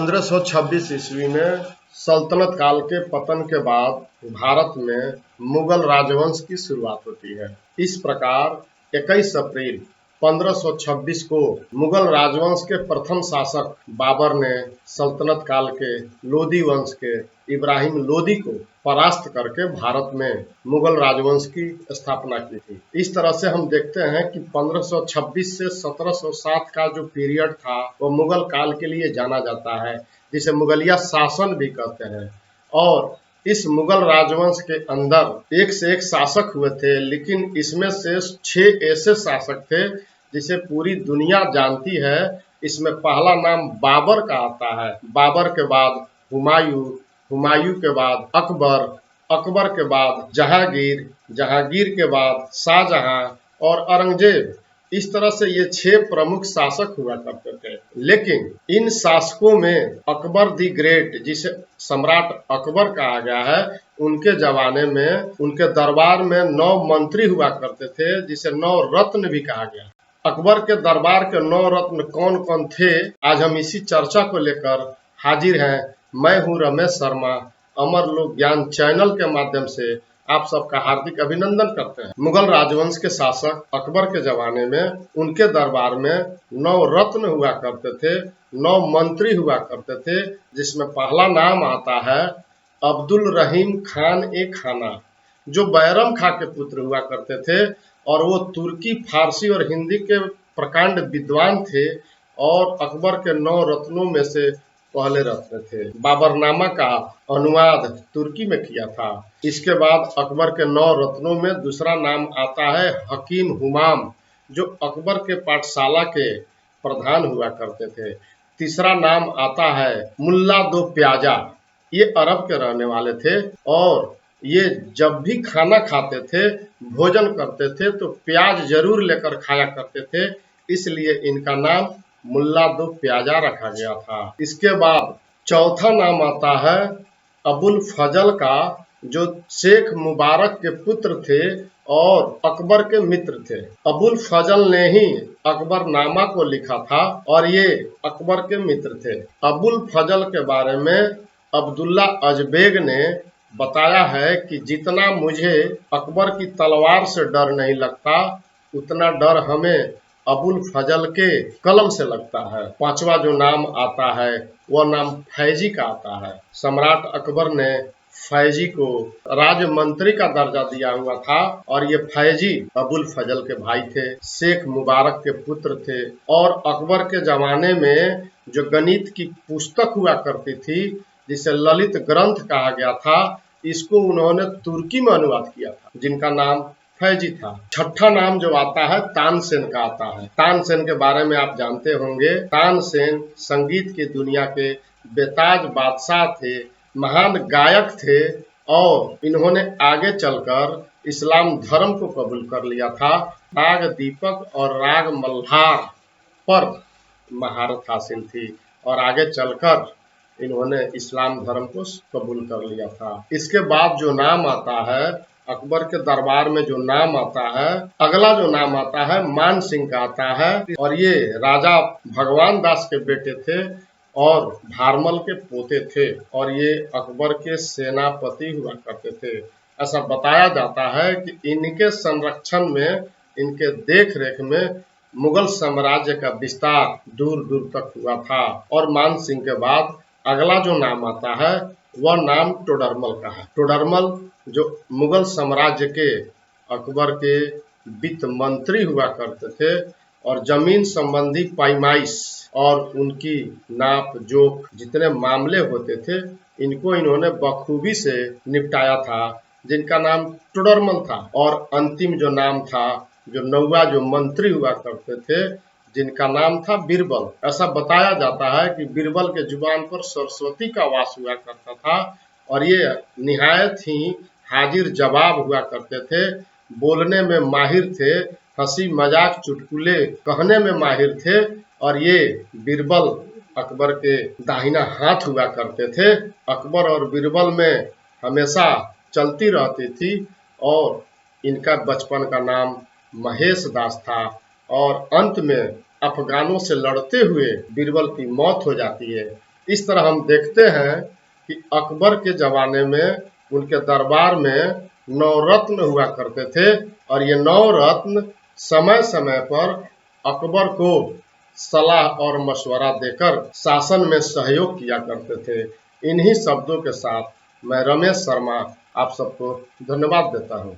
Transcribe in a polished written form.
1526 ईस्वी में सल्तनत काल के पतन के बाद भारत में मुगल राजवंश की शुरुआत होती है। इस प्रकार 21 अप्रैल 1526 को मुगल राजवंश के प्रथम शासक बाबर ने सल्तनत काल के लोदी वंश के इब्राहिम लोदी को परास्त करके भारत में मुगल राजवंश की स्थापना की थी। इस तरह से हम देखते हैं कि 1526 से 1707 का जो पीरियड था वो मुगल काल के लिए जाना जाता है, जिसे मुगलिया शासन भी कहते हैं। और इस मुगल राजवंश के अंदर एक से एक शासक हुए थे, लेकिन इसमें से 6 ऐसे शासक थे जिसे पूरी दुनिया जानती है। इसमें पहला नाम बाबर का आता है। बाबर के बाद हुमायूं, हुमायूं के बाद अकबर, अकबर के बाद जहांगीर, जहांगीर के बाद शाहजहां और औरंगजेब। इस तरह से ये 6 प्रमुख शासक हुआ करते थे। लेकिन इन शासकों में अकबर दी ग्रेट, जिसे सम्राट अकबर कहा गया है, उनके जमाने में उनके दरबार में 9 मंत्री हुआ करते थे, जिसे 9 रत्न भी कहा गया। अकबर के दरबार के 9 रत्न कौन कौन थे, आज हम इसी चर्चा को लेकर हाजिर हैं। मैं हूं रमेश शर्मा। अमर लोक ज्ञान चैनल के माध्यम से आप सबका हार्दिक अभिनंदन करते हैं। मुगल राजवंश के शासक अकबर के जमाने में उनके दरबार में 9 रत्न हुआ करते थे, 9 मंत्री हुआ करते थे, जिसमें पहला नाम आता है अब्दुल रहीम खान ए खाना, जो बैरम खां के पुत्र हुआ करते थे। और वो तुर्की, फारसी और हिंदी के प्रकांड विद्वान थे और अकबर के 9 रत्नों में से पहले रत्न थे। बाबरनामा का अनुवाद तुर्की में किया था। इसके बाद अकबर के 9 रत्नों में दूसरा नाम आता है हकीम हुमाम, जो अकबर के पाठशाला के प्रधान हुआ करते थे। तीसरा नाम आता है मुल्ला दो प्याजा। ये अरब के रहने वाले थे और ये जब भी खाना खाते थे, भोजन करते थे, तो प्याज जरूर लेकर खाया करते थे, इसलिए इनका नाम मुल्ला दो प्याजा रखा गया था। इसके बाद चौथा नाम आता है अबुल फजल का, जो शेख मुबारक के पुत्र थे और अकबर के मित्र थे। अबुल फजल ने ही अकबरनामा को लिखा था और ये अकबर के मित्र थे। अबुल फजल के बारे में अब्दुल्ला अजबेग ने बताया है कि जितना मुझे अकबर की तलवार से डर नहीं लगता, उतना डर हमें अबुल फजल के कलम से लगता है। पांचवा जो नाम आता है वह नाम फैजी का आता है। सम्राट अकबर ने फैजी को राजमंत्री का दर्जा दिया हुआ था और ये फैजी अबुल फजल के भाई थे, शेख मुबारक के पुत्र थे। और अकबर के जमाने में जो गणित की पुस्तक हुआ करती थी, जिसे ललित ग्रंथ कहा गया था, इसको उन्होंने तुर्की में अनुवाद किया था, जिनका नाम फैजी था। छठा नाम जो आता है तानसेन का आता है। तानसेन के बारे में आप जानते होंगे। तानसेन संगीत की दुनिया के बेताज बादशाह थे, महान गायक थे और इन्होंने आगे चलकर इस्लाम धर्म को कबूल कर लिया था। राग दीपक और राग मल्हार पर महारत हासिल थी और आगे चलकर इन्होंने इस्लाम धर्म को कबूल कर लिया था। इसके बाद जो नाम आता है अकबर के दरबार में, जो नाम आता है, अगला जो नाम आता है मान सिंह का आता है और ये राजा भगवान दास के बेटे थे और भारमल के पोते थे और ये अकबर के सेनापति हुआ करते थे। ऐसा बताया जाता है कि इनके संरक्षण में, इनके देख रेख में मुगल साम्राज्य का विस्तार दूर दूर तक हुआ था। और मान सिंह के बाद अगला जो नाम आता है वह नाम टोडरमल का है। टोडरमल जो मुगल साम्राज्य के अकबर के वित्त मंत्री हुआ करते थे और जमीन संबंधी पैमाइश और उनकी नाप जोख जितने मामले होते थे, इनको इन्होंने बखूबी से निपटाया था, जिनका नाम टोडरमल था। और अंतिम जो नाम था, जो 9वां जो मंत्री हुआ करते थे, जिनका नाम था बीरबल। ऐसा बताया जाता है कि बीरबल के जुबान पर सरस्वती का वास हुआ करता था और ये निहायत ही हाजिर जवाब हुआ करते थे, बोलने में माहिर थे, हंसी मजाक चुटकुले कहने में माहिर थे। और ये बीरबल अकबर के दाहिना हाथ हुआ करते थे। अकबर और बीरबल में हमेशा चलती रहती थी और इनका बचपन का नाम महेश दास था और अंत में अफगानों से लड़ते हुए बीरबल की मौत हो जाती है। इस तरह हम देखते हैं कि अकबर के जमाने में उनके दरबार में 9 रत्न हुआ करते थे और ये 9 रत्न समय समय पर अकबर को सलाह और मशवरा देकर शासन में सहयोग किया करते थे। इन्हीं शब्दों के साथ मैं रमेश शर्मा आप सबको धन्यवाद देता हूँ।